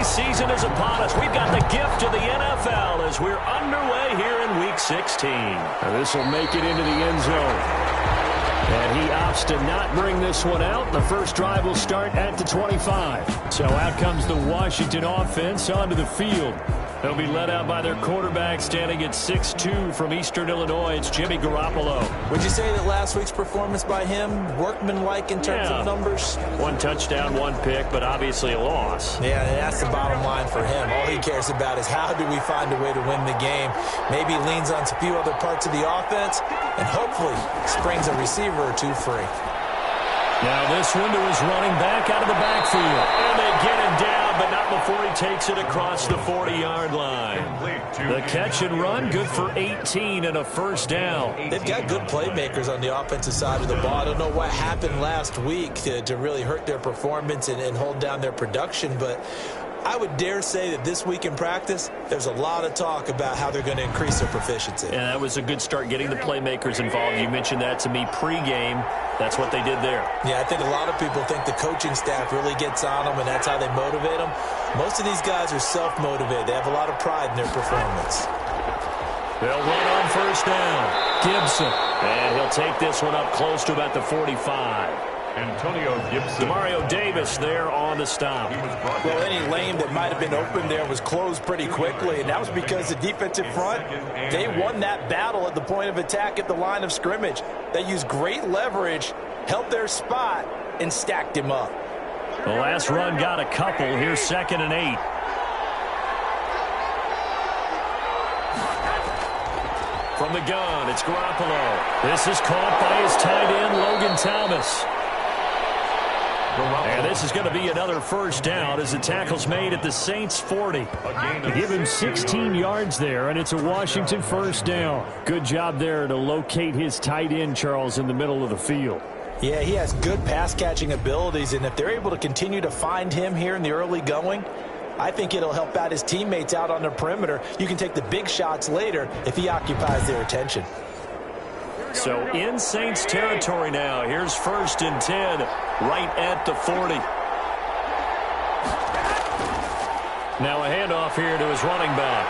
season is upon us. We've got the gift of the NFL as we're underway here in Week 16. This will make it into the end zone. And he opts to not bring this one out. The first drive will start at the 25. So out comes the Washington offense onto the field. They'll be led out by their quarterback standing at 6'2" from Eastern Illinois. It's Jimmy Garoppolo. Would you say that last week's performance by him, workmanlike in terms of numbers? 1 touchdown, 1 pick, but obviously a loss. Yeah, and that's the bottom line for him. All he cares about is how do we find a way to win the game. Maybe leans on a few other parts of the offense and hopefully springs a receiver or two free. Now this one to his running back out of the backfield. And they get him down, but not before he takes it across the 40-yard line. The catch and run, good for 18 and a first down. They've got good playmakers on the offensive side of the ball. I don't know what happened last week to really hurt their performance and hold down their production, but I would dare say that this week in practice, there's a lot of talk about how they're going to increase their proficiency. And that was a good start, getting the playmakers involved. You mentioned that to me pregame. That's what they did there. Yeah, I think a lot of people think the coaching staff really gets on them, and that's how they motivate them. Most of these guys are self-motivated. They have a lot of pride in their performance. They'll run on first down. Gibson. And he'll take this one up close to about the 45. Antonio Gibson. Demario Davis there on the stop. Well, any lane that might have been open there was closed pretty quickly, and that was because the defensive front, they won that battle at the point of attack at the line of scrimmage. They used great leverage, held their spot, and stacked him up. The last run got a couple. Here's 2nd and 8. From the gun, it's Garoppolo. This is caught by his tight end, Logan Thomas. And this is going to be another first down as the tackle's made at the Saints' 40. Give him 16 yards there, and it's a Washington first down. Good job there to locate his tight end, Charles, in the middle of the field. Yeah, he has good pass-catching abilities, and if they're able to continue to find him here in the early going, I think it'll help out his teammates out on the perimeter. You can take the big shots later if he occupies their attention. So in Saints territory now. Here's 1st and 10 right at the 40. Now a handoff here to his running back.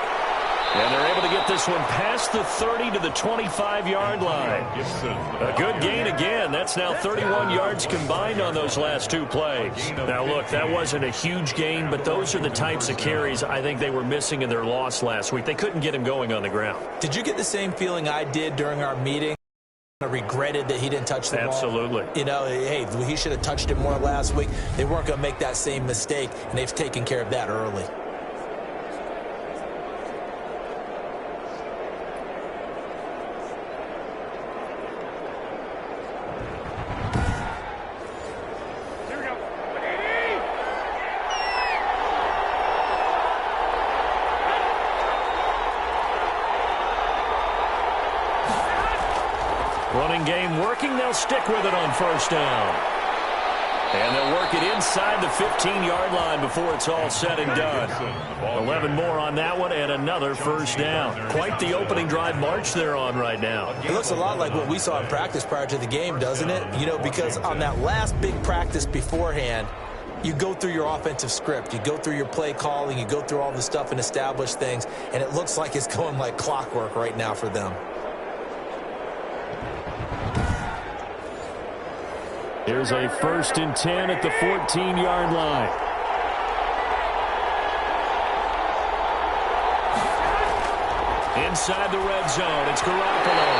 And they're able to get this one past the 30 to the 25-yard line. A good gain again. That's now 31 yards combined on those last 2 plays. Now, look, that wasn't a huge gain, but those are the types of carries I think they were missing in their loss last week. They couldn't get him going on the ground. Did you get the same feeling I did during our meeting? Regretted that he didn't touch the ball. Absolutely. You know, hey, he should have touched it more last week. They weren't going to make that same mistake, and they've taken care of that early. Running game working. They'll stick with it on first down. And they'll work it inside the 15-yard line before it's all said and done. 11 more on that one and another first down. Quite the opening drive march they're on right now. It looks a lot like what we saw in practice prior to the game, doesn't it? You know, because on that last big practice beforehand, you go through your offensive script. You go through your play calling. You go through all the stuff and establish things. And it looks like it's going like clockwork right now for them. Here's a 1st and 10 at the 14-yard line. Inside the red zone, it's Garoppolo.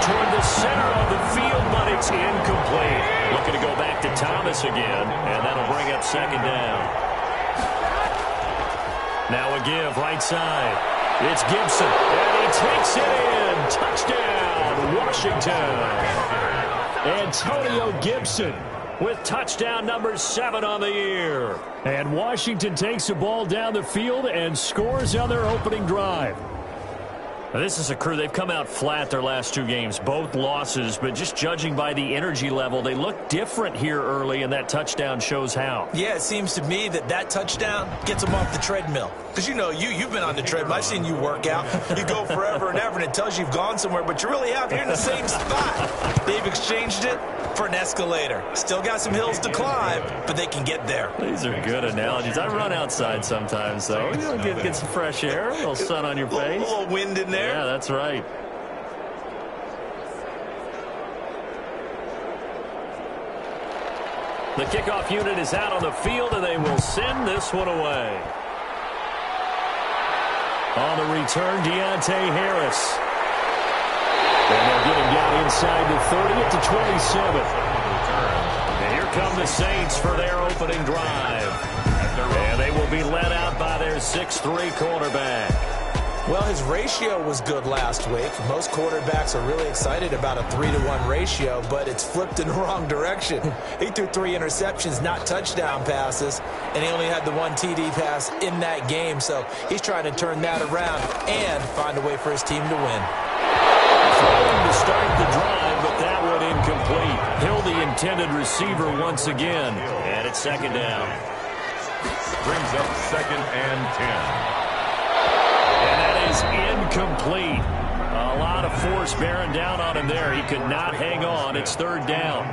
Toward the center of the field, but it's incomplete. Looking to go back to Thomas again, and that'll bring up 2nd down. Now a give, right side. It's Gibson, and he takes it in. Touchdown, Washington. Antonio Gibson with touchdown number 7 on the year. And Washington takes the ball down the field and scores on their opening drive. This is a crew. They've come out flat their last two games, both losses, but just judging by the energy level, they look different here early, and that touchdown shows how. Yeah, it seems to me that touchdown gets them off the treadmill. Because, you know, you've been on the treadmill. I've seen you work out. You go forever and ever, and it tells you you've gone somewhere, but you really haven't. You're in the same spot. They've exchanged it for an escalator. Still got some hills to climb, but they can get there. These are good analogies. I run outside sometimes, though. You know, get some fresh air, a little sun on your face. A little wind in there. Yeah, that's right. The kickoff unit is out on the field, and they will send this one away. On the return, Deontay Harris. And they'll get him down inside the 30 at the 27. And here come the Saints for their opening drive. And they will be led out by their 6'3" quarterback. Well, his ratio was good last week. Most quarterbacks are really excited about a 3-to-1 ratio, but it's flipped in the wrong direction. He threw 3 interceptions, not touchdown passes, and he only had the 1 TD pass in that game. So he's trying to turn that around and find a way for his team to win. Throwing to start the drive, but that one incomplete. Hill, the intended receiver once again, and it's second down. Brings up 2nd and 10. And that is incomplete. A lot of force bearing down on him there. He could not hang on. It's 3rd down.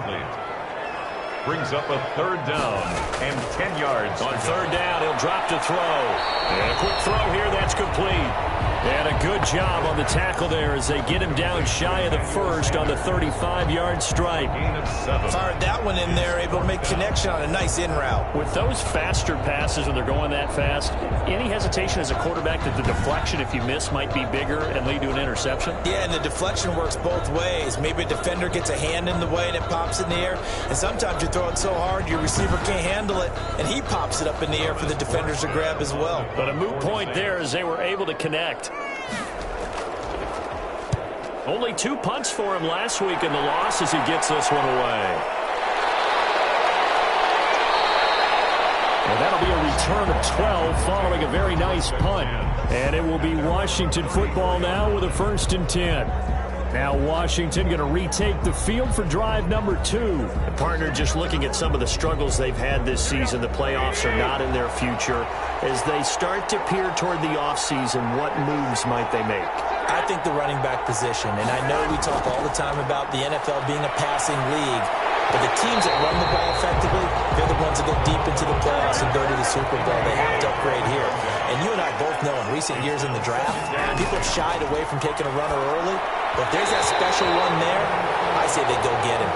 Brings up a 3rd down and 10 yards. On 3rd down, he'll drop to throw. And a quick throw here, that's complete. And a good job on the tackle there as they get him down shy of the first on the 35-yard stripe. Fired that one in there, able to make connection on a nice in route. With those faster passes when they're going that fast, any hesitation as a quarterback that the deflection, if you miss, might be bigger and lead to an interception? Yeah, and the deflection works both ways. Maybe a defender gets a hand in the way and it pops in the air. And sometimes you throw it so hard your receiver can't handle it, and he pops it up in the air for the defenders to grab as well. But a moot point there as they were able to connect. Only 2 punts for him last week in the loss as he gets this one away. And that'll be a return of 12 following a very nice punt. And it will be Washington football now with a 1st and 10. Now Washington going to retake the field for drive number 2. The partner just looking at some of the struggles they've had this season. The playoffs are not in their future. As they start to peer toward the offseason, what moves might they make? I think the running back position, and I know we talk all the time about the NFL being a passing league, but the teams that run the ball effectively, they're the ones that go deep into the playoffs and go to the Super Bowl. They have to upgrade here. And you and I both know in recent years in the draft, people have shied away from taking a runner early. But if there's that special one there, I say they go get him.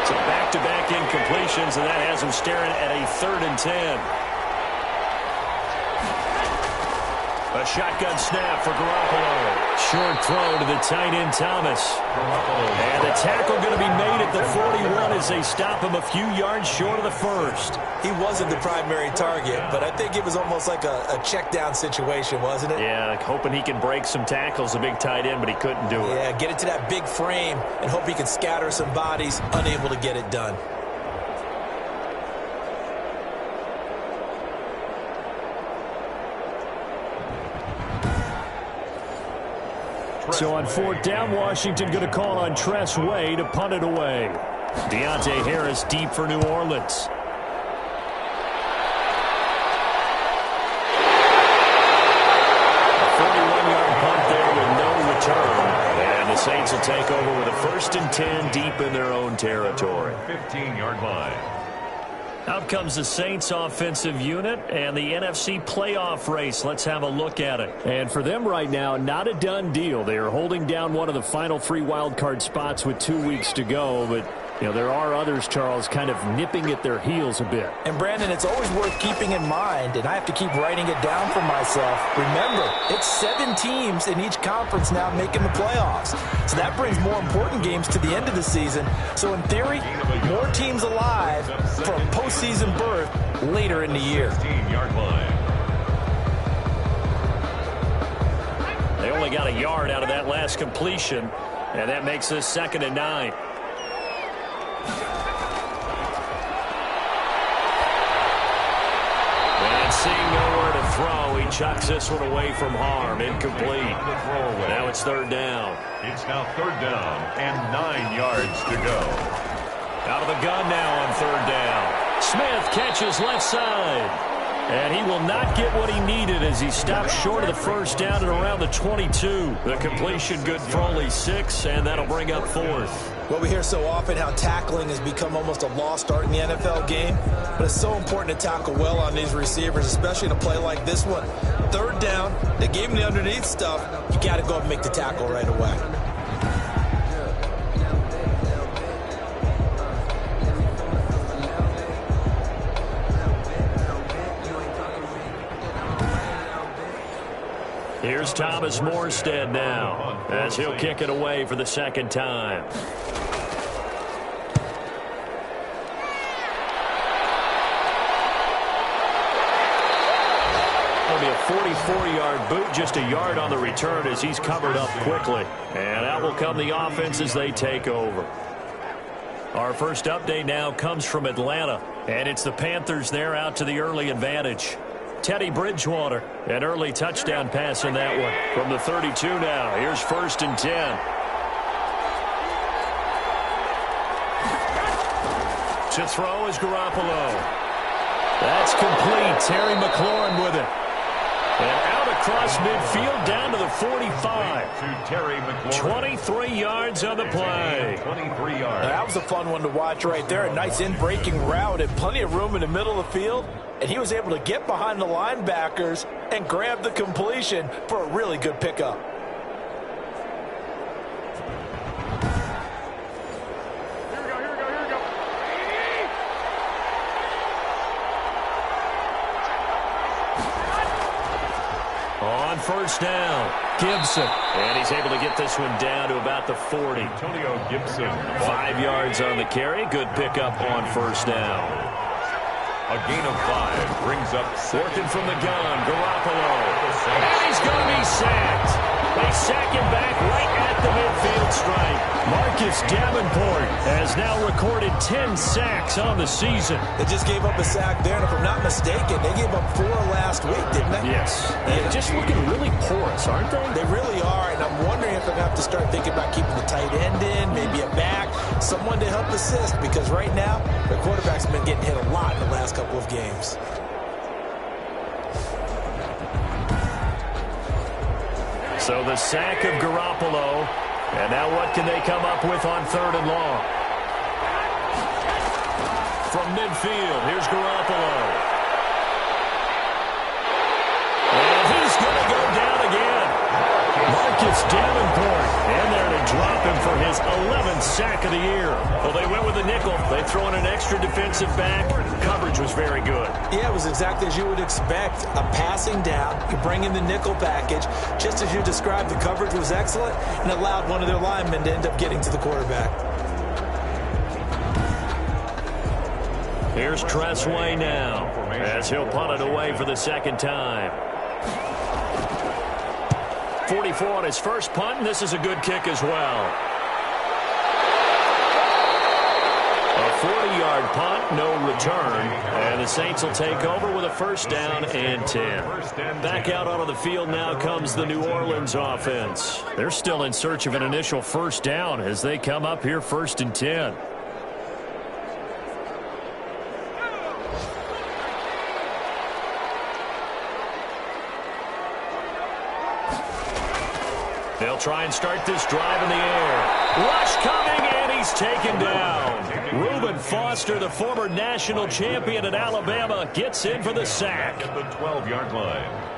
So back-to-back incompletions, and that has them staring at a 3rd and 10. A shotgun snap for Garoppolo. Short throw to the tight end, Thomas. And the tackle going to be made at the 41 as they stop him a few yards short of the first. He wasn't the primary target, but I think it was almost like a check-down situation, wasn't it? Yeah, like hoping he can break some tackles, a big tight end, but he couldn't do it. Yeah, get it to that big frame and hope he can scatter some bodies, unable to get it done. So on 4th down, Washington going to call on Tress Way to punt it away. Deontay Harris deep for New Orleans. A 41-yard punt there with no return. And the Saints will take over with a 1st and 10 deep in their own territory. 15-yard line. Out comes the Saints offensive unit and the NFC playoff race. Let's have a look at it. And for them right now, not a done deal. They are holding down one of the final 3 wildcard spots with 2 weeks to go. But, you know, there are others, Charles, kind of nipping at their heels a bit. And, Brandon, it's always worth keeping in mind, and I have to keep writing it down for myself. Remember, it's 7 teams in each conference now making the playoffs. So that brings more important games to the end of the season. So, in theory, more teams alive for a postseason berth later in the year. 15-yard line. They only got a yard out of that last completion, and that makes this 2nd and 9. And seeing nowhere to throw. He chucks this one away from harm. Incomplete. Now it's third down. It's now third down and 9 yards to go. Out of the gun now on third down. Smith catches left side. And he will not get what he needed as he stops short of the first down at around the 22. The completion good for only 6, and that'll bring up fourth. Well, we hear so often how tackling has become almost a lost art in the NFL game, but it's so important to tackle well on these receivers, especially in a play like this one. Third down, they gave him the underneath stuff. You got to go up and make the tackle right away. Here's Thomas Morstead now as he'll kick it away for the second time. It'll be a 44-yard boot, just a yard on the return as he's covered up quickly. And out will come the offense as they take over. Our first update now comes from Atlanta, and it's the Panthers there out to the early advantage. Teddy Bridgewater, an early touchdown pass in that one. From the 32 now, here's first and 10. To throw is Garoppolo. That's complete. Terry McLaurin with it. And out across midfield down to the 45. To Terry McLaurin. 23 yards on the play. 23 yards. That was a fun one to watch right there. A nice in-breaking route and plenty of room in the middle of the field. And he was able to get behind the linebackers and grab the completion for a really good pickup. On first down, Gibson. And he's able to get this one down to about the 40. Antonio Gibson. 5 yards on the carry. Good pickup on first down. A gain of 5 brings up Working from the gun, Garoppolo. And he's going to be sacked. They sack him back right at the midfield stripe. Marcus Davenport has now recorded 10 sacks on the season. They just gave up a sack there, and if I'm not mistaken, they gave up 4 last week, didn't they? Yes. They're just looking really porous, aren't they? They really are, and I'm wondering if they're going to have to start thinking about keeping the tight end in, maybe a back, someone to help assist, because right now, their quarterback's been getting hit a lot in the last couple of games. So the sack of Garoppolo. And now what can they come up with on third and long? From midfield, here's Garoppolo. And he's going to go down again. Marcus Davenport in there to drop him for his 11th sack of the year. Well, they went with a nickel. They throw in an extra defensive back. Coverage was very good. Yeah, it was exactly as you would expect. A passing down, you bring in the nickel package. Just as you described, the coverage was excellent and allowed one of their linemen to end up getting to the quarterback. Here's Tressway now as he'll punt it away for the second time. 44 on his first punt, and this is a good kick as well. A 40-yard punt, no return, and the Saints will take over with a first down and 10. Back out onto the field now comes the New Orleans offense. They're still in search of an initial first down as they come up here first and 10. They'll try and start this drive in the air. Rush coming, and he's taken down. Reuben Foster, the former national champion at Alabama, gets in for the sack. At the 12-yard line.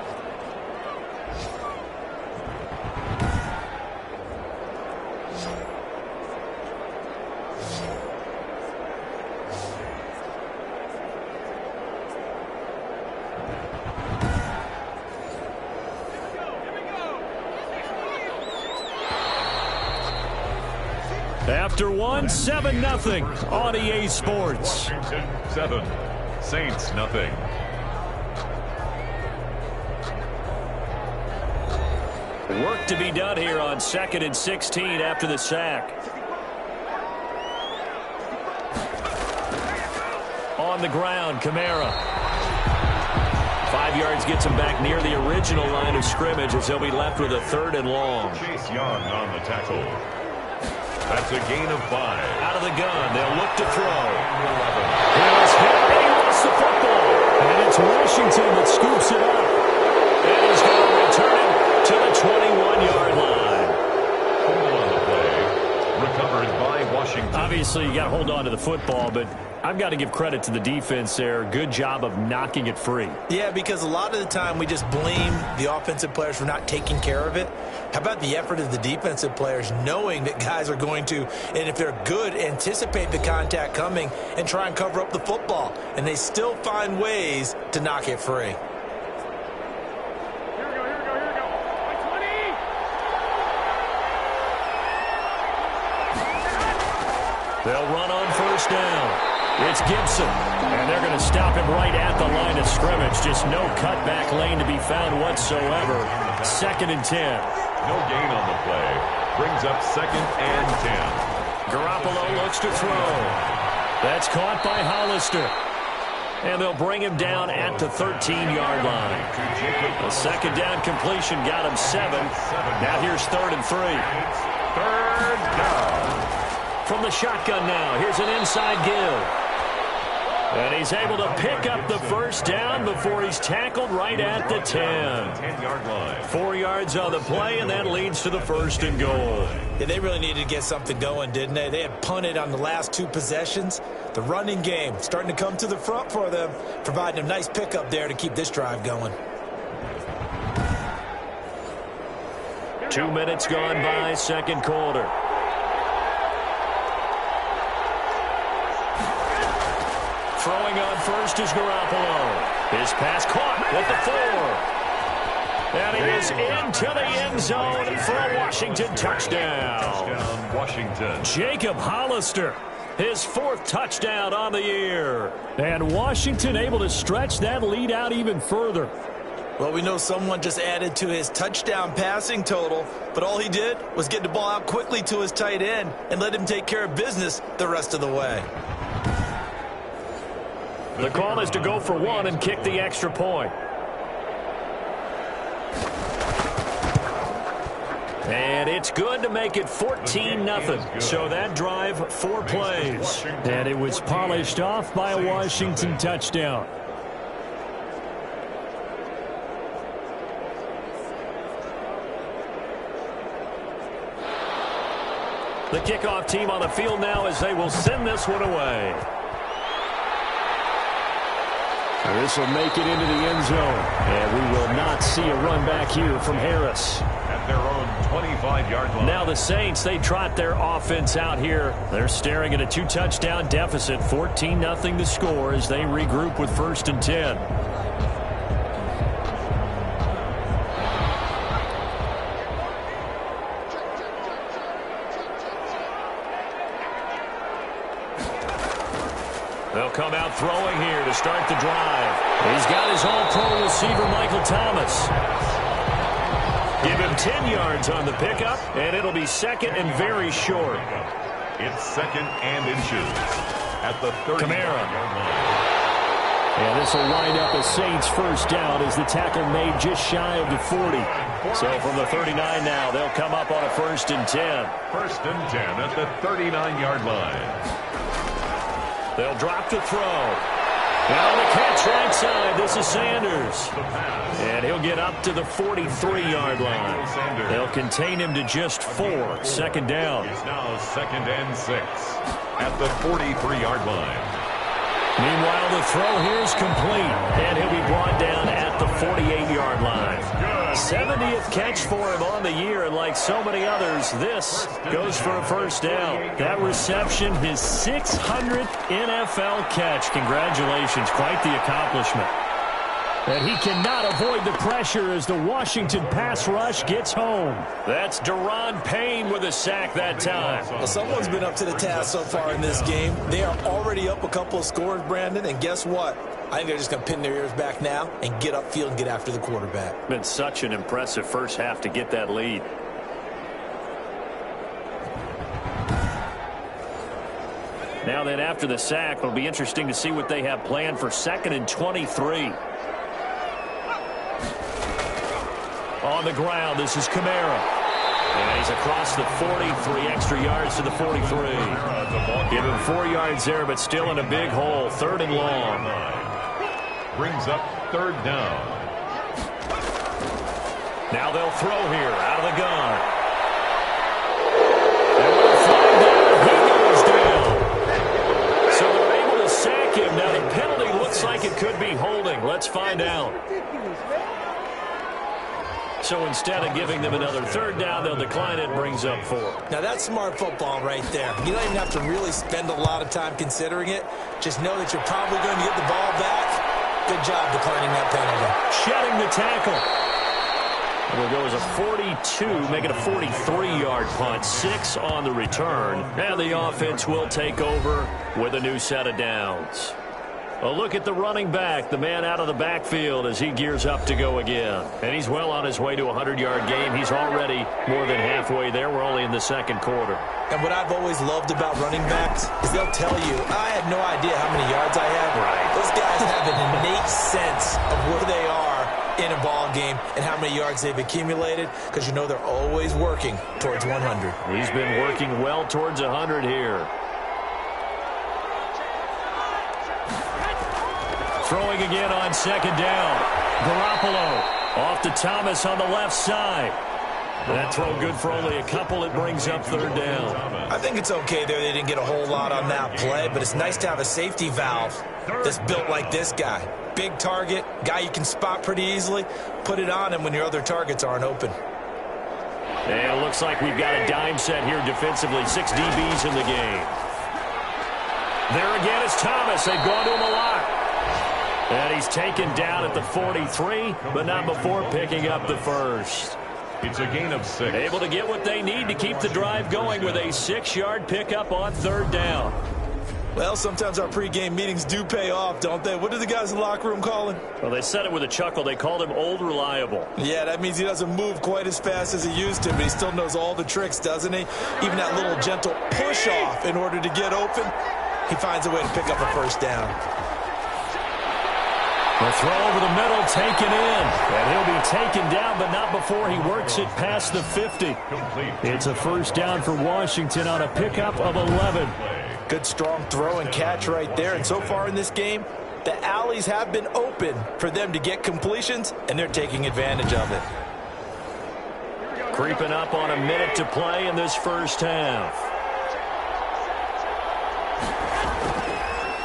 After one, 7-0 on EA Sports. Washington 7, Saints nothing. Work to be done here on 2nd and 16 after the sack. On the ground, Kamara. 5 yards gets him back near the original line of scrimmage as he'll be left with a 3rd and long. Chase Young on the tackle. That's a gain of 5. Out of the gun, they'll look to throw. 11. He was hit, and he lost the football. And it's Washington that scoops it up. And he's going to return it to the 21-yard line. Hold on the play. Recovered by Washington. Obviously, you got to hold on to the football, but I've got to give credit to the defense there. Good job of knocking it free. Yeah, because a lot of the time we just blame the offensive players for not taking care of it. How about the effort of the defensive players knowing that guys are going to, and if they're good, anticipate the contact coming and try and cover up the football. And they still find ways to knock it free. They'll run on 1st down. It's Gibson, and they're going to stop him right at the line of scrimmage. Just no cutback lane to be found whatsoever. 2nd and 10. No gain on the play. Brings up 2nd and 10. Garoppolo looks to throw. That's caught by Hollister. And they'll bring him down at the 13-yard line. A 2nd down completion got him 7. Now here's 3rd and 3. 3rd down. From the shotgun now, here's an inside give. And he's able to pick up the 1st down before he's tackled right at the 10. 10-yard line. 4 yards on the play, and that leads to the 1st and goal. Yeah, they really needed to get something going, didn't they? They had punted on the last 2 possessions. The running game starting to come to the front for them, providing a nice pickup there to keep this drive going. 2 minutes gone by, 2nd quarter. Throwing on 1st is Garoppolo. His pass caught with the 4. And he is into the end zone for a Washington touchdown. Touchdown, Washington. Jacob Hollister, his 4th touchdown on the year. And Washington able to stretch that lead out even further. Well, we know someone just added to his touchdown passing total, but all he did was get the ball out quickly to his tight end and let him take care of business the rest of the way. The call is to go for 1 and kick the extra point. And it's good to make it 14-0. So that drive, 4 plays. And it was polished off by a Washington touchdown. The kickoff team on the field now as they will send this one away. This will make it into the end zone. And we will not see a run back here from Harris. At their own 25-yard line. Now the Saints, they trot their offense out here. They're staring at a 2-touchdown deficit, 14-0 to score as they regroup with 1st and 10. They'll come out throwing here to start the drive. He's got his all-pro receiver, Michael Thomas. Give him 10 yards on the pickup, and it'll be 2nd and very short. It's 2nd and inches at the 30-yard line. And this will wind up a Saints 1st down as the tackle made just shy of the 40. So from the 39 now, they'll come up on a 1st and 10. 1st and 10 at the 39-yard line. They'll drop the throw. Now the catch right side. This is Sanders. And he'll get up to the 43-yard line. They'll contain him to just 4. 2nd down. It's now 2nd and 6 at the 43-yard line. Meanwhile, the throw here is complete. And he'll be brought down at the 48-yard line. 70th catch for him on the year, and like so many others, this goes for a 1st down. That reception, his 600th NFL catch. Congratulations, quite the accomplishment. And he cannot avoid the pressure as the Washington pass rush gets home. That's Daron Payne with a sack that time. Well, someone's been up to the task so far in this game. They are already up a couple of scores, Brandon, and guess what? I think they're just going to pin their ears back now and get upfield and get after the quarterback. Been such an impressive first half to get that lead. Now then, after the sack, it'll be interesting to see what they have planned for 2nd and 23. On the ground, this is Kamara. And he's across the 40, 3 extra yards to the 43. Give him 4 yards there, but still in a big hole. 3rd and long. Brings up 3rd down. Now they'll throw here out of the gun. And with a flag down, he goes down. So they're able to sack him. Now the penalty looks like it could be holding. Let's find out. So instead of giving them another 3rd down, they'll decline it. Brings up 4. Now that's smart football right there. You don't even have to really spend a lot of time considering it. Just know that you're probably going to get the ball back. Good job declining that penalty. Shedding the tackle. And we'll go as a 42, make it a 43-yard punt. 6 on the return. And the offense will take over with a new set of downs. A look at the running back, the man out of the backfield as he gears up to go again. And he's well on his way to a 100-yard game. He's already more than halfway there. We're only in the 2nd quarter. And what I've always loved about running backs is they'll tell you, I had no idea how many yards I have. Right. Those guys have an innate sense of where they are in a ball game and how many yards they've accumulated, because you know they're always working towards 100. He's been working well towards 100 here. Throwing again on 2nd down. Garoppolo off to Thomas on the left side. That throw good for only a couple. It brings up 3rd down. I think it's okay there. They didn't get a whole lot on that play, but it's nice to have a safety valve that's built like this guy. Big target, guy you can spot pretty easily. Put it on him when your other targets aren't open. And it looks like we've got a dime set here defensively. 6 DBs in the game. There again is Thomas. They've gone to him a lot. And he's taken down at the 43, but not before picking up the 1st. It's a gain of 6. Able to get what they need to keep the drive going with a 6-yard pickup on 3rd down. Well, sometimes our pregame meetings do pay off, don't they? What do the guys in the locker room call him? Well, they said it with a chuckle. They called him Old Reliable. Yeah, that means he doesn't move quite as fast as he used to, but he still knows all the tricks, doesn't he? Even that little gentle push-off in order to get open, he finds a way to pick up a 1st down. The throw over the middle, taken in. And he'll be taken down, but not before he works it past the 50. It's a 1st down for Washington on a pickup of 11. Good strong throw and catch right there. And so far in this game, the alleys have been open for them to get completions, and they're taking advantage of it. Creeping up on a minute to play in this 1st half.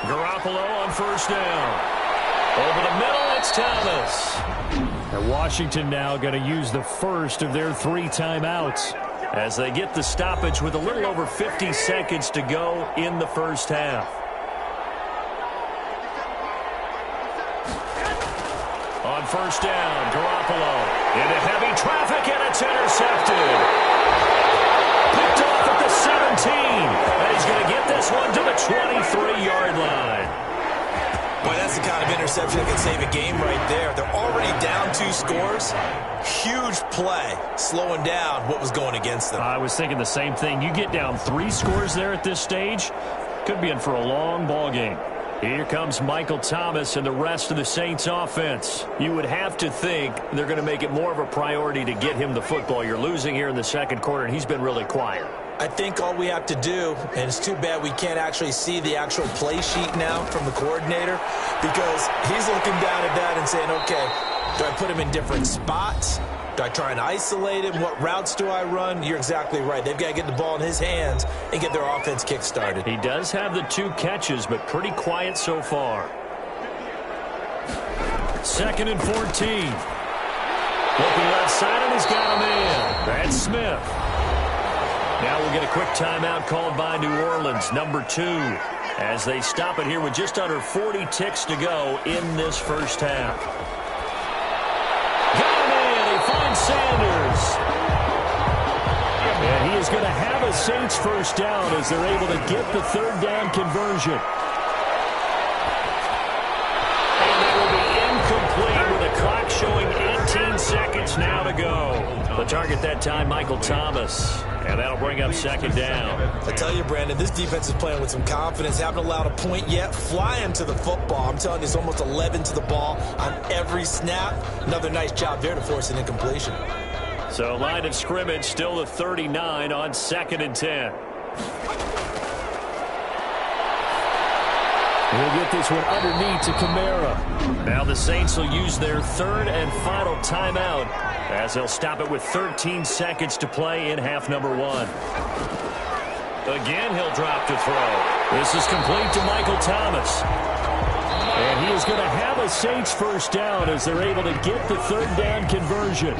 Garoppolo on 1st down. Over the middle, it's Thomas. And Washington now going to use the 1st of their 3 timeouts as they get the stoppage with a little over 50 seconds to go in the 1st half. On 1st down, Garoppolo into heavy traffic, and it's intercepted. Picked off at the 17. And he's going to get this one to the 23-yard line. Boy, that's the kind of interception that can save a game right there. They're already down 2 scores. Huge play, slowing down what was going against them. I was thinking the same thing. You get down 3 scores there at this stage, could be in for a long ball game. Here comes Michael Thomas and the rest of the Saints offense. You would have to think they're going to make it more of a priority to get him the football. You're losing here in the 2nd quarter, and he's been really quiet. I think all we have to do, and it's too bad we can't actually see the actual play sheet now from the coordinator, because he's looking down at that and saying, okay, do I put him in different spots? Do I try and isolate him? What routes do I run? You're exactly right. They've got to get the ball in his hands and get their offense kick-started. He does have the 2 catches, but pretty quiet so far. 2nd and 14. Looking left side, and he's got him in. That's Smith. Now we'll get a quick timeout called by New Orleans, number 2, as they stop it here with just under 40 ticks to go in this 1st half. Got him in. He finds Sanders. And he is going to have a Saints 1st down as they're able to get the 3rd down conversion. And that will be incomplete with a clock showing 18 seconds now to go. The target that time, Michael Thomas. And that'll bring up second down. I tell you, Brandon, this defense is playing with some confidence. Haven't allowed a point yet. Flying to the football. I'm telling you, it's almost 11 to the ball on every snap. Another nice job there to force an incompletion. So line of scrimmage still the 39 on 2nd and 10. We'll get this one underneath to Kamara. Now the Saints will use their 3rd and final timeout as they'll stop it with 13 seconds to play in half number 1. Again, he'll drop to throw. This is complete to Michael Thomas. And he is going to have a Saints first down as they're able to get the 3rd down conversion.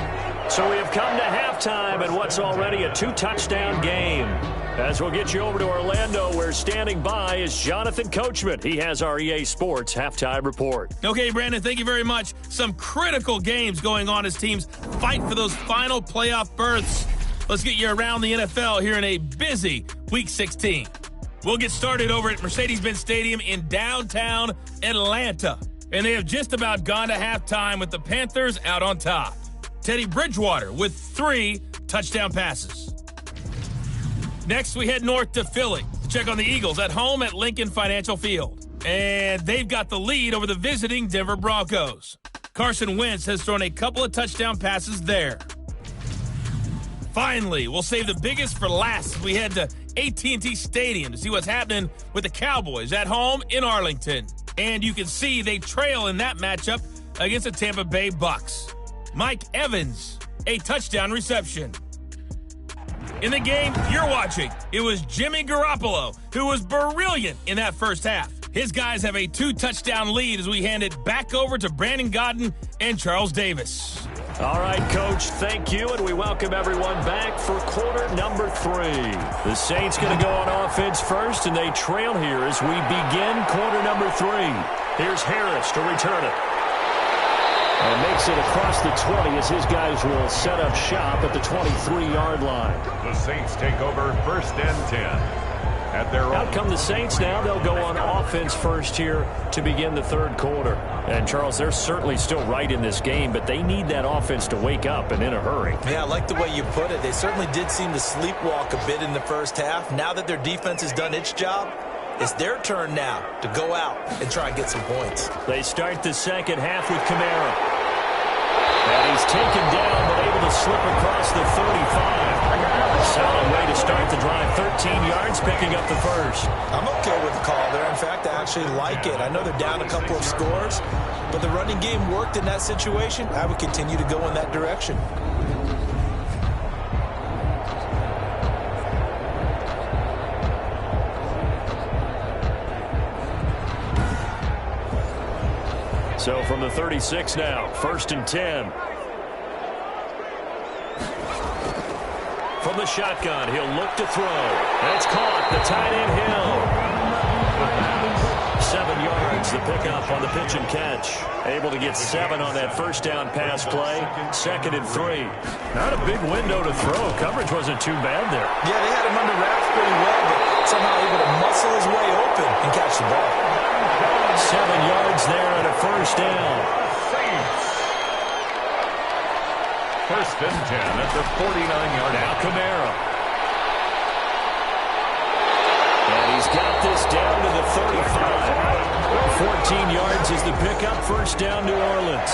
So we have come to halftime in what's already a 2-touchdown game. As we'll get you over to Orlando, where standing by is Jonathan Coachman. He has our EA Sports halftime report. Okay, Brandon, thank you very much. Some critical games going on as teams fight for those final playoff berths. Let's get you around the NFL here in a busy Week 16. We'll get started over at Mercedes-Benz Stadium in downtown Atlanta. And they have just about gone to halftime with the Panthers out on top. Teddy Bridgewater with 3 touchdown passes. Next, we head north to Philly to check on the Eagles at home at Lincoln Financial Field. And they've got the lead over the visiting Denver Broncos. Carson Wentz has thrown a couple of touchdown passes there. Finally, we'll save the biggest for last as we head to AT&T Stadium to see what's happening with the Cowboys at home in Arlington. And you can see they trail in that matchup against the Tampa Bay Bucks. Mike Evans, a touchdown reception. In the game you're watching, it was Jimmy Garoppolo who was brilliant in that first half. His guys have a 2-touchdown lead as we hand it back over to Brandon Godden and Charles Davis. All right, Coach, thank you, and we welcome everyone back for quarter number 3. The Saints going to go on offense first, and they trail here as we begin quarter number 3. Here's Harris to return it. And makes it across the 20 as his guys will set up shop at the 23-yard line. The Saints take over 1st and 10. At their Out come the Saints now. They'll go on offense first here to begin the 3rd quarter. And, Charles, they're certainly still right in this game, but they need that offense to wake up and in a hurry. Yeah, I like the way you put it. They certainly did seem to sleepwalk a bit in the first half. Now that their defense has done its job, it's their turn now to go out and try and get some points. They start the second half with Kamara. And he's taken down, but able to slip across the 35. Solid way to start the drive. 13 yards, picking up the first. I'm okay with the call there. In fact, I actually like it. I know they're down a couple of scores, but the running game worked in that situation. I would continue to go in that direction. So from the 36 now, 1st and 10. From the shotgun, he'll look to throw. That's caught. The tight end Hill. 7 yards, the pickup on the pitch and catch. Able to get 7 on that first down pass play. 2nd and 3. Not a big window to throw. Coverage wasn't too bad there. Yeah, they had him under wraps pretty well, but somehow able to muscle his way open and catch the ball. 7 yards there and a first down. Saints. 1st and 10 at the 49-yard line. Now Kamara. And he's got this down to the 35. 14 yards is the pickup. First down, New Orleans.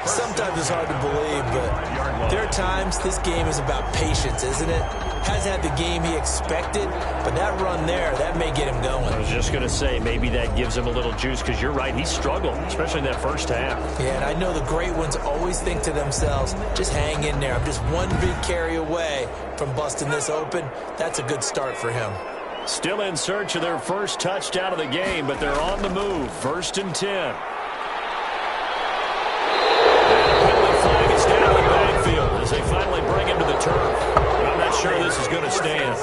Sometimes it's hard to believe, but there are times this game is about patience, isn't it? Hasn't had the game he expected, but that run there, that may get him going. I was just going to say, maybe that gives him a little juice, because you're right, he struggled, especially in that first half. Yeah, and I know the great ones always think to themselves, just hang in there. I'm just one big carry away from busting this open. That's a good start for him. Still in search of their first touchdown of the game, but they're on the move. 1st and 10. Flag is down in the backfield as they finally bring him to the turf. But I'm not sure this is going to stand.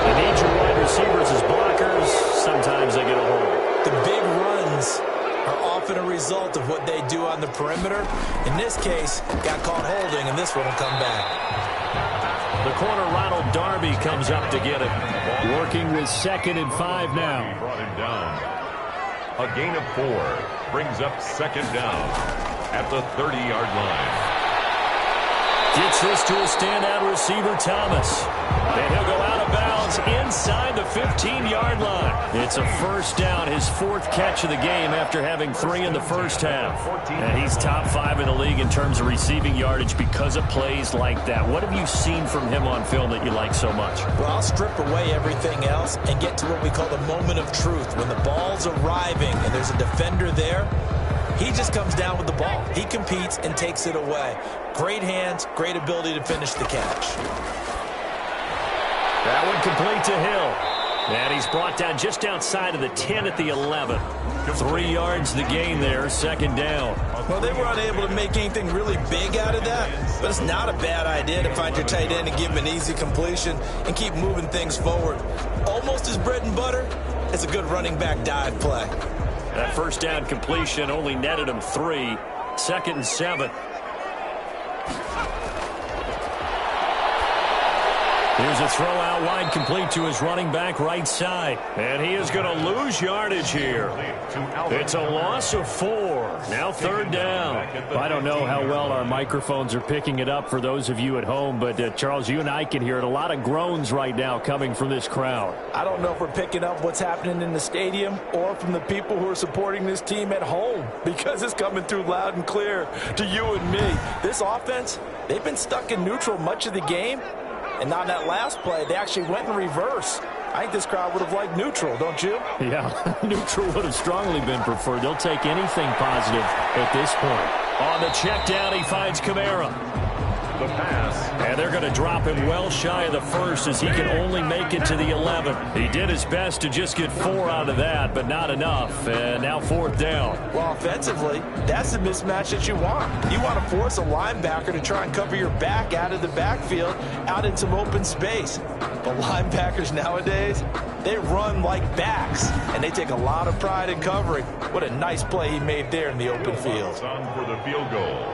You need your wide receivers as blockers. Sometimes they get a hold. The big runs are often a result of what they do on the perimeter. In this case, got caught holding, and this one will come back. The corner, Ronald Darby, comes up to get it. Working with 2nd and 5 now. Brought him down. A gain of 4 brings up second down at the 30-yard line. Gets this to a standout receiver, Thomas. And he'll go out of bounds inside the 15-yard line. It's a first down, his 4th catch of the game after having 3 in the first half. And he's top 5 in the league in terms of receiving yardage because of plays like that. What have you seen from him on film that you like so much? Well, I'll strip away everything else and get to what we call the moment of truth. When the ball's arriving and there's a defender there, he just comes down with the ball. He competes and takes it away. Great hands, great ability to finish the catch. That one complete to Hill. And he's brought down just outside of the 10 at the 11. 3 yards the gain there, second down. Well, they were unable to make anything really big out of that, but it's not a bad idea to find your tight end and give him an easy completion and keep moving things forward. Almost his bread and butter is a good running back dive play. That first down completion only netted him 3. 2nd and 7. Here's a throw out wide, complete to his running back right side. And he is going to lose yardage here. It's a loss of 4. Now 3rd down. I don't know how well our microphones are picking it up for those of you at home, but Charles, you and I can hear it. A lot of groans right now coming from this crowd. I don't know if we're picking up what's happening in the stadium or from the people who are supporting this team at home, because it's coming through loud and clear to you and me. This offense, they've been stuck in neutral much of the game. And on that last play, they actually went in reverse. I think this crowd would have liked neutral, don't you? Yeah, neutral would have strongly been preferred. They'll take anything positive at this point. On the check down, he finds Kamara. The pass. And they're going to drop him well shy of the 1st as he can only make it to the 11. He did his best to just get 4 out of that, but not enough. And now 4th down. Well, offensively, that's the mismatch that you want. You want to force a linebacker to try and cover your back out of the backfield, out in some open space. But linebackers nowadays, they run like backs, and they take a lot of pride in covering. What a nice play he made there in the open field. On for the field goal.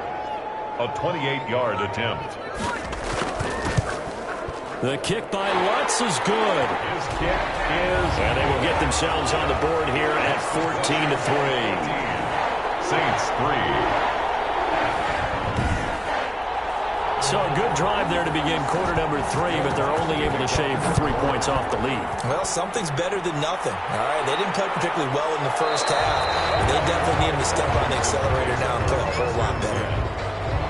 A 28-yard attempt. The kick by Lutz is good. His kick is... And they will get themselves on the board here at 14-3. Saints 3. So a good drive there to begin quarter number 3, but they're only able to shave 3 points off the lead. Well, something's better than nothing. All right, they didn't play particularly well in the first half, but they definitely need him to step on the accelerator now and play a whole lot better.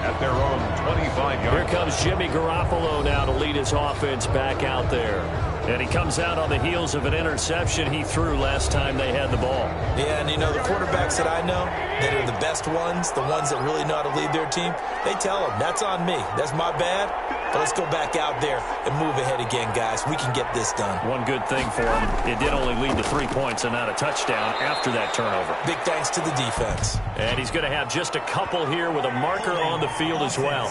At their own 25-yard. Here comes Jimmy Garoppolo now to lead his offense back out there. And he comes out on the heels of an interception he threw last time they had the ball. Yeah, and you know, the quarterbacks that I know that are the best ones, the ones that really know how to lead their team, they tell them, that's on me. That's my bad. But let's go back out there and move ahead again, guys. We can get this done. One good thing for him, it did only lead to 3 points and not a touchdown after that turnover. Big thanks to the defense. And he's going to have just a couple here with a marker on the field as well.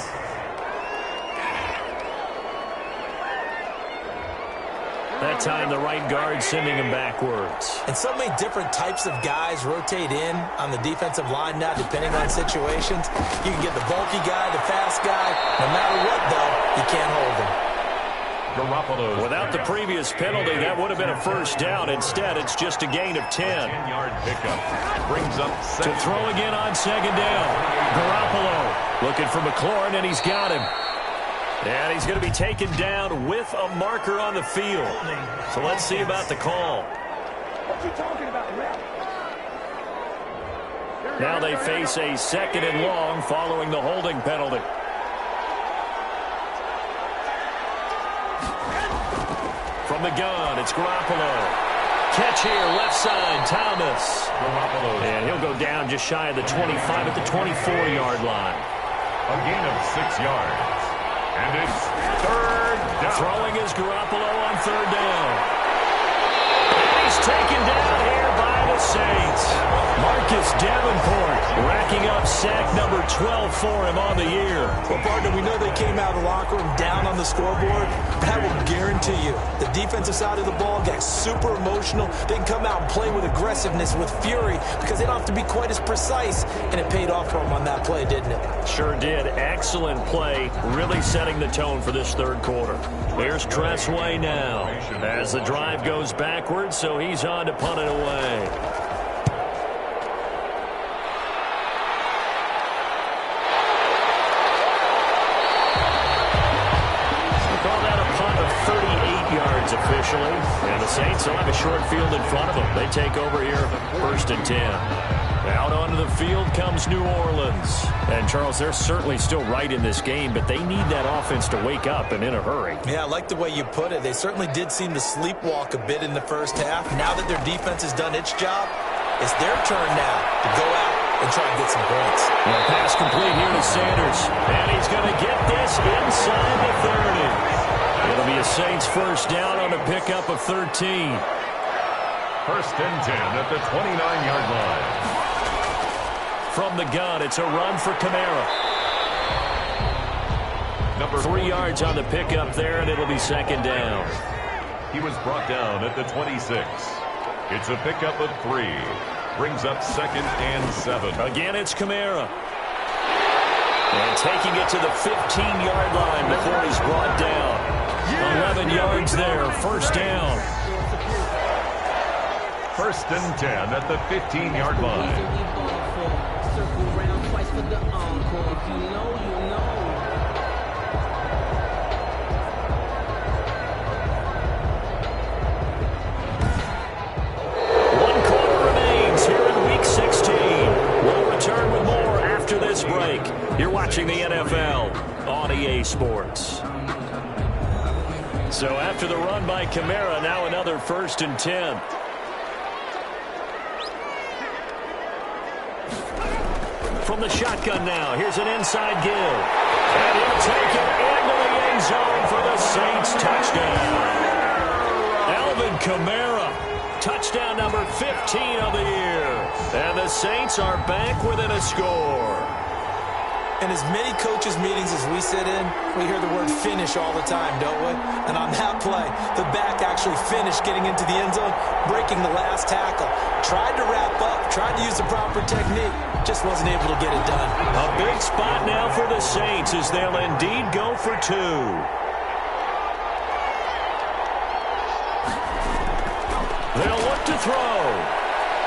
That time, the right guard sending him backwards. And so many different types of guys rotate in on the defensive line now, depending on situations. You can get the bulky guy, the fast guy. No matter what, though, you can't hold him. Garoppolo. Without the previous penalty, that would have been a first down. Instead, it's just a gain of 10. 10-yard pickup. Brings up To throw again on second down. Garoppolo looking for McLaurin, and he's got him. And he's going to be taken down with a marker on the field. So let's see about the call. Now they face a 2nd and long following the holding penalty. From the gun, it's Garoppolo. Catch here, left side, Thomas. Garoppolo. And he'll go down just shy of the 25 at the 24-yard line. A gain of 6 yards. And it's 3rd down. Throwing is Garoppolo on 3rd down. And he's taken down here by the Saints. Marcus Davenport racking up sack number 12 for him on the year. Well, partner, we know they came out of the locker room down on the scoreboard, but I will guarantee you the defensive side of the ball got super emotional. They can come out and play with aggressiveness, with fury, because they don't have to be quite as precise, and it paid off for them on that play, didn't it? Sure did. Excellent play, really setting the tone for this 3rd quarter. Here's Tressway now as the drive goes backwards, so he's on to punt it away. officially. And the Saints will have a short field in front of them. They take over here, 1st and 10. Out onto the field comes New Orleans. And, Charles, they're certainly still right in this game, but they need that offense to wake up and in a hurry. Yeah, I like the way you put it. They certainly did seem to sleepwalk a bit in the first half. Now that their defense has done its job, it's their turn now to go out and try and get some points. Well, pass complete here to Sanders. And he's going to get this inside the 30. It'll be a Saints first down on a pickup of 13. 1st and 10 at the 29-yard line. From the gun, it's a run for Kamara. Number 3 yards on the pickup there, and it'll be 2nd down. He was brought down at the 26. It's a pickup of 3. Brings up 2nd and 7. Again, it's Kamara. And taking it to the 15-yard line before he's brought down. 11 yards there, 1st down. 1st and 10 at the 15-yard line. Break. You're watching the NFL on EA Sports. So after the run by Kamara, now another 1st and 10. From the shotgun now, here's an inside give. And he'll take it into the end zone for the Saints touchdown. Alvin Kamara, touchdown number 15 of the year. And the Saints are back within a score. In as many coaches' meetings as we sit in, we hear the word finish all the time, don't we? And on that play, the back actually finished getting into the end zone, breaking the last tackle. Tried to wrap up, tried to use the proper technique, just wasn't able to get it done. A big spot now for the Saints as they'll indeed go for 2. They'll look to throw.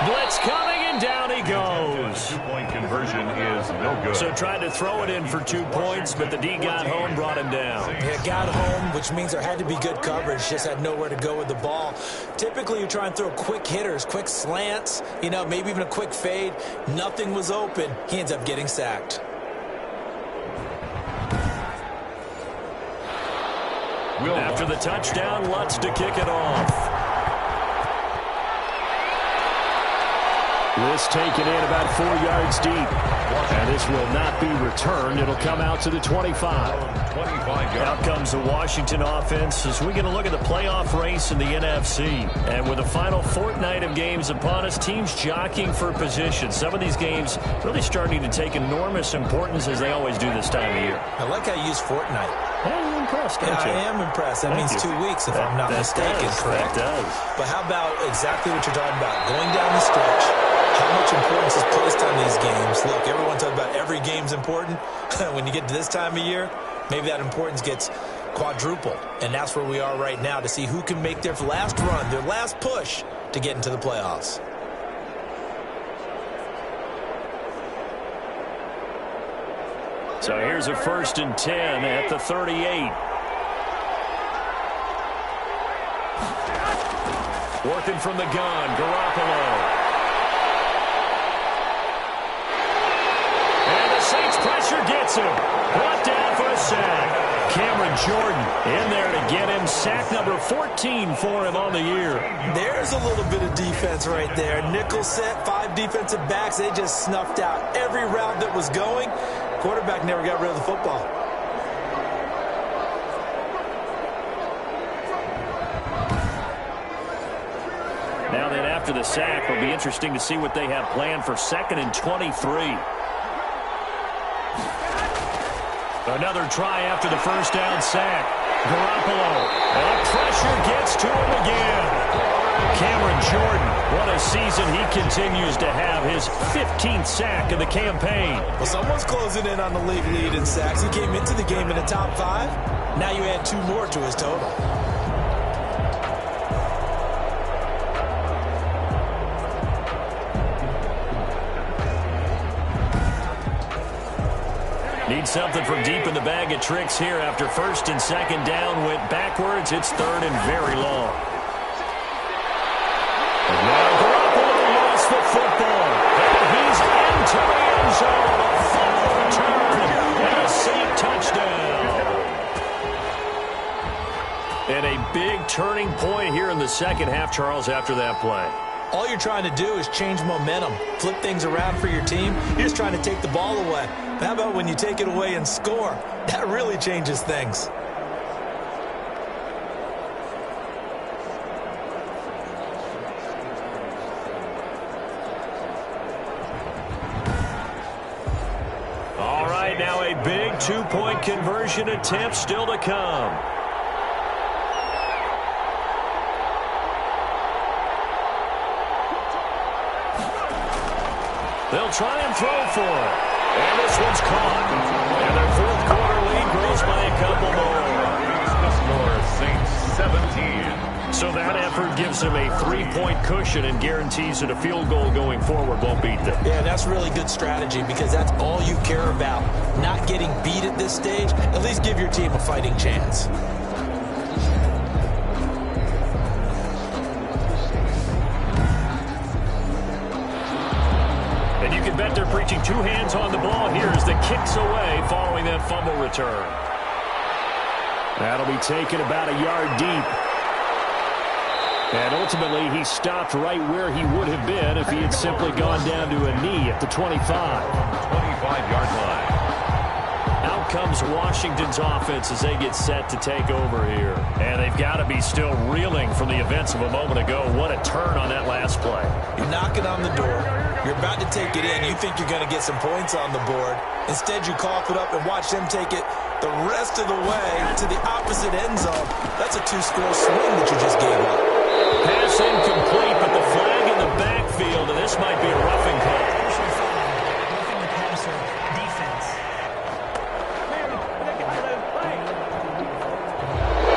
Blitz coming, and down he goes. The 2-point conversion is no good. So tried to throw it in for 2 points, but the D got home, brought him down. Yeah, got home, which means there had to be good coverage. Just had nowhere to go with the ball. Typically, you try and throw quick hitters, quick slants, you know, maybe even a quick fade. Nothing was open. He ends up getting sacked. After the touchdown, Lutz to kick it off. This taken in about 4 yards deep. And this will not be returned. It'll come out to the 25. 25 yards. Out comes the Washington offense as we get a look at the playoff race in the NFC. And with the final fortnight of games upon us, teams jockeying for position. Some of these games really starting to take enormous importance as they always do this time of year. I like how you use fortnight. Yeah, you're impressed, don't you? I am impressed. That means 2 weeks, if I'm not mistaken, correct? That does. But how about exactly what you're talking about? Going down the stretch, how much importance is placed on these games? Look, everyone talks about every game's important. When you get to this time of year, maybe that importance gets quadrupled. And that's where we are right now to see who can make their last run, their last push to get into the playoffs. So here's a 1st and 10 at the 38. Working from the gun, Garoppolo. And the Saints pressure gets him. Brought down for a sack. Cameron Jordan in there to get him. Sack number 14 for him on the year. There's a little bit of defense right there. Nickel set, 5 defensive backs. They just snuffed out every route that was going. Quarterback never got rid of the football. Now then, after the sack, it'll be interesting to see what they have planned for 2nd and 23. Another try after the first down sack. Garoppolo. And pressure gets to him again. Cameron Jordan, what a season he continues to have. His 15th sack of the campaign. Well, someone's closing in on the league lead in sacks. He came into the game in the top 5. Now you add 2 more to his total. Need something from deep in the bag of tricks here after first and second down went backwards. It's third and very long. And now Garoppolo lost the football. And he's into the end zone. A fumble return and a safe touchdown. And a big turning point here in the second half, Charles, after that play. All you're trying to do is change momentum, flip things around for your team. You're just trying to take the ball away. How about when you take it away and score? That really changes things. All right, now a big two-point conversion attempt still to come. They'll try and throw for it. And this one's caught. And their fourth quarter lead grows by a couple more. The score, Saints 17. So that effort gives them a 3-point cushion and guarantees that a field goal going forward won't beat them. Yeah, that's really good strategy because that's all you care about. Not getting beat at this stage. At least give your team a fighting chance. And you can bet they're preaching two hands on the ball here as the kick's away following that fumble return. That'll be taken about a yard deep. And ultimately, he stopped right where he would have been if he had simply gone down to a knee at the 25. 25-yard line. Out comes Washington's offense as they get set to take over here. And they've got to be still reeling from the events of a moment ago. What a turn on that last play. You're knocking on the door. You're about to take it in. You think you're going to get some points on the board. Instead, you cough it up and watch them take it the rest of the way to the opposite end zone. That's a two-score swing that you just gave up. Pass incomplete, but the flag in the backfield, and this might be a roughing call. Roughing the passer, defense.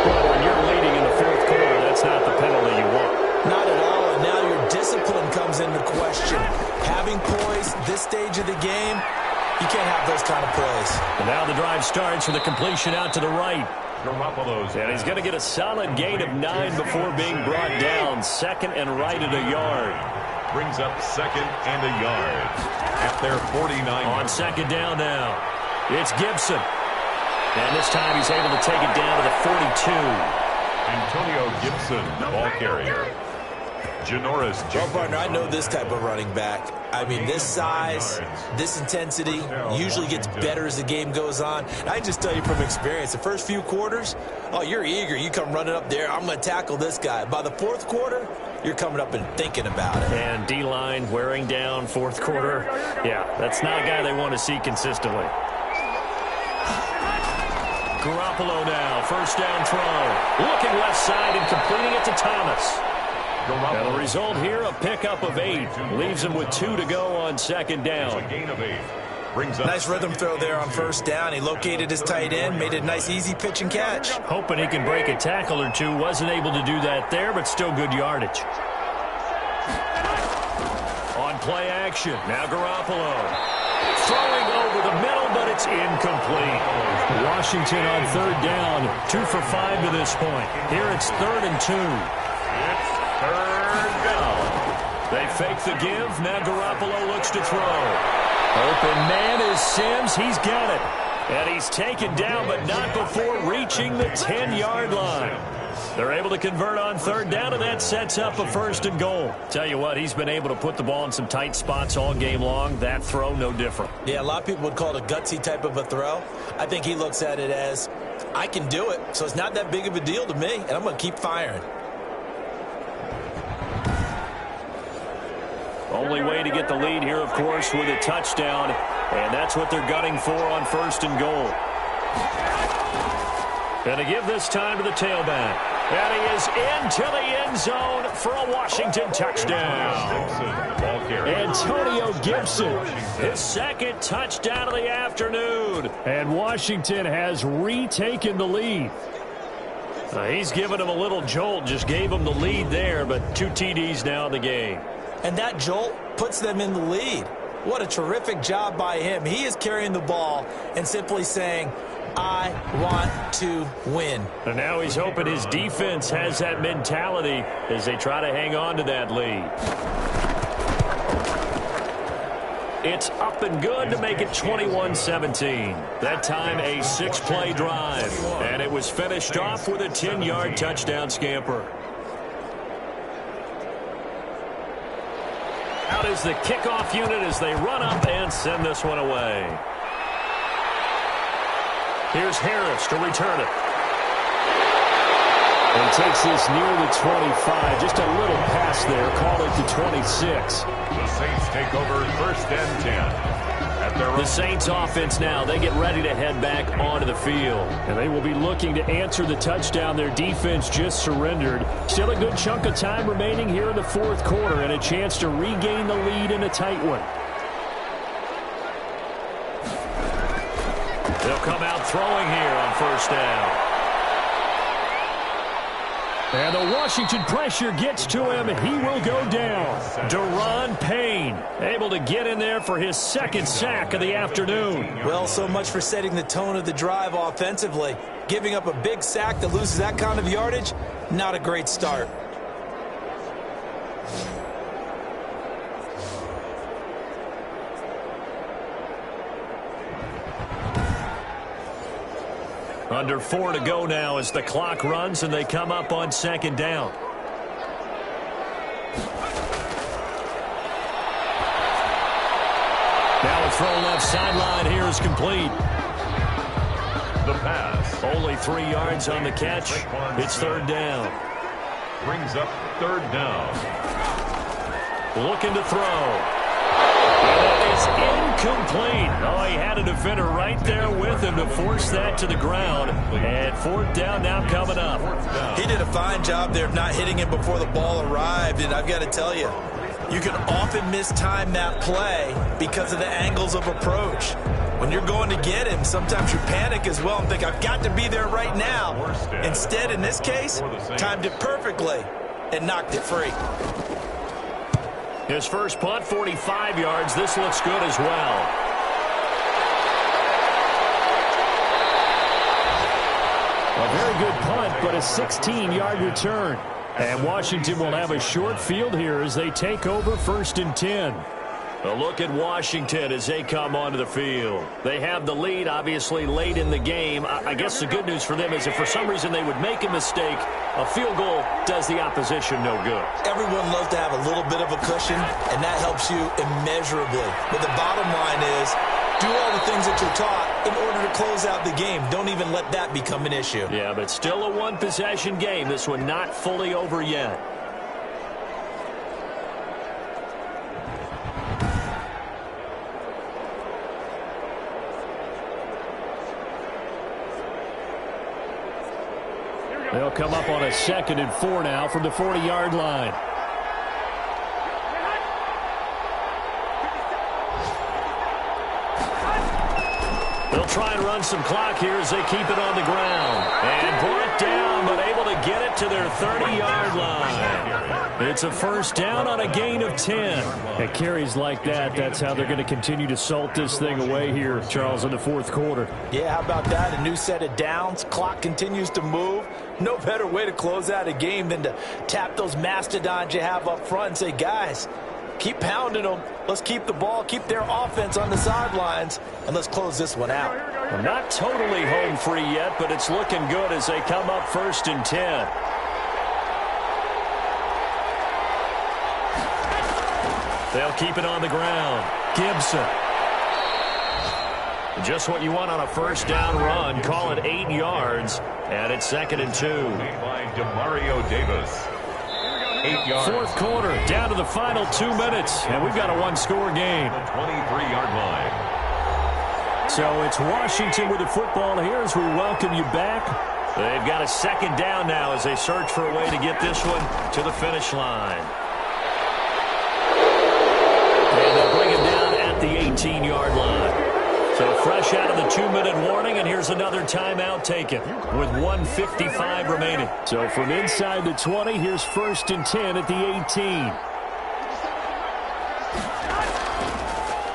Well, when you're leading in the fourth quarter, that's not the penalty you want. Not at all, and now your discipline comes into question. Having poise this stage of the game, you can't have those kind of plays. And now the drive starts with a completion out to the right. Garoppolo's. And he's going to get a solid gain of 9 before being brought down. Second and right at a yard. Brings up second and a yard at their 49. On second down now, it's Gibson. And this time he's able to take it down to the 42. Antonio Gibson, ball carrier. Janoris. Well, partner, I know this type of running back. I mean, this size, this intensity usually gets better as the game goes on. And I just tell you from experience, the first few quarters, oh, you're eager. You come running up there, I'm going to tackle this guy. By the fourth quarter, you're coming up and thinking about it. And D-line wearing down fourth quarter. Yeah, that's not a guy they want to see consistently. Garoppolo now, first down throw. Looking left side and completing it to Thomas. And the result here, a pickup of 8. Leaves him with 2 to go on second down. A gain of 8. Brings up Nice rhythm throw there on first down. He located his tight end, made it a nice, easy pitch and catch. Hoping he can break a tackle or two. Wasn't able to do that there, but still good yardage. On play action, now Garoppolo. Throwing over the middle, but it's incomplete. Washington on third down. 2 for 5 to this point. Here it's 3rd and 2. third down. They fake the give. Now Garoppolo looks to throw. Open man is Sims. He's got it. And he's taken down, but not before reaching the 10-yard line. They're able to convert on third down, and that sets up a 1st and goal. Tell you what, he's been able to put the ball in some tight spots all game long. That throw, no different. Yeah, a lot of people would call it a gutsy type of a throw. I think he looks at it as, I can do it, so it's not that big of a deal to me, and I'm going to keep firing. Only way to get the lead here, of course, with a touchdown, and that's what they're gunning for on 1st and goal. And to give this time to the tailback. And he is into the end zone for a Washington touchdown. Antonio Gibson, his 2nd touchdown of the afternoon. And Washington has retaken the lead. He's given him a little jolt, just gave him the lead there, but 2 TDs now in the game. And that jolt puts them in the lead. What a terrific job by him. He is carrying the ball and simply saying, I want to win. And now he's hoping his defense has that mentality as they try to hang on to that lead. It's up and good to make it 21-17. That time a 6-play drive. And it was finished off with a 10-yard touchdown scamper. Out is the kickoff unit as they run up and send this one away. Here's Harris to return it. And takes this near the 25. Just a little pass there. Call it the 26. The Saints take over 1st and 10. At their The Saints offense now, they get ready to head back onto the field. And they will be looking to answer the touchdown their defense just surrendered. Still a good chunk of time remaining here in the 4th quarter and a chance to regain the lead in a tight one. They'll come out throwing here on 1st down. And the Washington pressure gets to him. He will go down. Deron Payne able to get in there for his 2nd sack of the afternoon. Well, so much for setting the tone of the drive offensively. Giving up a big sack that loses that kind of yardage, not a great start. Under 4 to go now as the clock runs and they come up on 2nd down. Now a throw left sideline here is complete. The pass. Only 3 yards on the catch. It's 3rd down. Brings up 3rd down. Looking to throw. That is incomplete. Oh, he had a defender right there with him to force that to the ground. And 4th down now coming up. He did a fine job there of not hitting him before the ball arrived. And I've got to tell you, you can often mistime that play because of the angles of approach. When you're going to get him, sometimes you panic as well and think, I've got to be there right now. Instead, in this case, timed it perfectly and knocked it free. His first punt, 45 yards. This looks good as well. A very good punt, but a 16-yard return. And Washington will have a short field here as they take over 1st and 10. A look at Washington as they come onto the field. They have the lead, obviously, late in the game. I guess the good news for them is if for some reason they would make a mistake, a field goal does the opposition no good. Everyone loves to have a little bit of a cushion, and that helps you immeasurably. But the bottom line is, do all the things that you're taught in order to close out the game. Don't even let that become an issue. Yeah, but still a one-possession game. This one not fully over yet. They'll come up on a 2nd and 4 now from the 40-yard line. They'll try and run some clock here as they keep it on the ground. And brought down, but able to get it to their 30-yard line. It's a 1st down on a gain of 10. At carries like that, that's how they're going to continue to salt this thing away here, Charles, in the 4th quarter. Yeah, how about that? A new set of downs. Clock continues to move. No better way to close out a game than to tap those mastodons you have up front and say, guys, keep pounding them. Let's keep the ball, keep their offense on the sidelines, and let's close this one out. Well, not totally home free yet, but it's looking good as they come up 1st and 10. They'll keep it on the ground. Gibson. Just what you want on a 1st down run. Call it 8 yards, and it's 2nd and 2. By DeMario Davis. 8 yards. 4th quarter, down to the final 2 minutes, and we've got a one-score game. The 23-yard line. So it's Washington with the football here as we welcome you back. They've got a 2nd down now as they search for a way to get this one to the finish line. And they'll bring it down at the 18-yard line. So fresh out of the 2-minute warning, and here's another timeout taken with 1:55 remaining. So from inside the 20, here's 1st and 10 at the 18.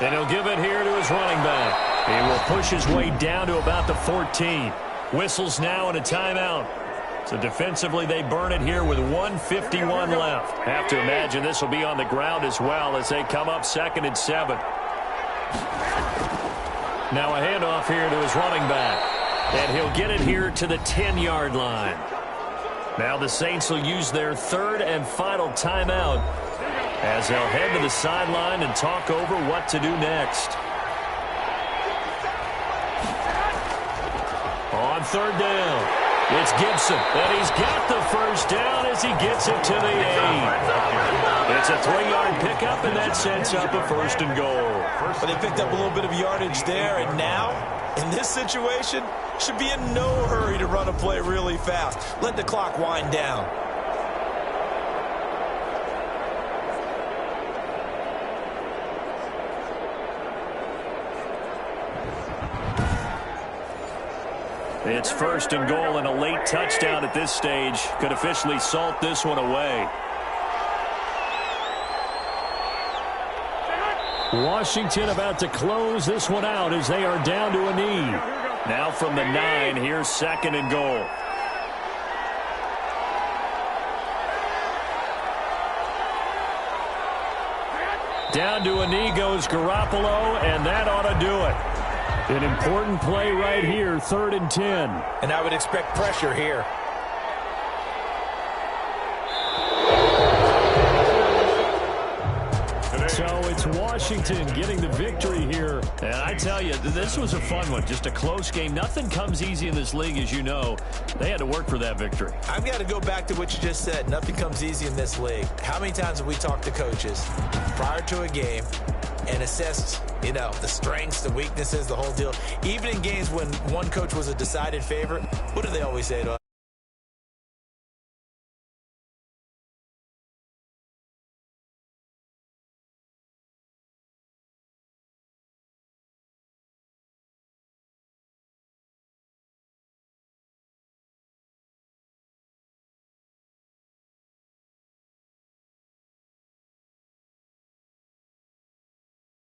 And he'll give it here to his running back. He will push his way down to about the 14. Whistles now and a timeout. So defensively, they burn it here with 1:51 left. Have to imagine this will be on the ground as well as they come up 2nd and 7. Now a handoff here to his running back. And he'll get it here to the 10-yard line. Now the Saints will use their 3rd and final timeout as they'll head to the sideline and talk over what to do next. On 3rd down, it's Gibson, and he's got the first down as he gets it to the 8. It's a 3-yard pickup, and that sets up a 1st and goal. But they picked up a little bit of yardage there, and now, in this situation, should be in no hurry to run a play really fast. Let the clock wind down. It's 1st and goal, and a late touchdown at this stage could officially salt this one away. Washington about to close this one out as they are down to a knee. Now from the 9, here's 2nd and goal. Down to a knee goes Garoppolo, and that ought to do it. An important play right here, 3rd and 10. And I would expect pressure here. So it's Washington getting the victory here. And I tell you, this was a fun one. Just a close game. Nothing comes easy in this league, as you know. They had to work for that victory. I've got to go back to what you just said. Nothing comes easy in this league. How many times have we talked to coaches prior to a game and assessed, you know, the strengths, the weaknesses, the whole deal? Even in games when one coach was a decided favorite, what do they always say to us?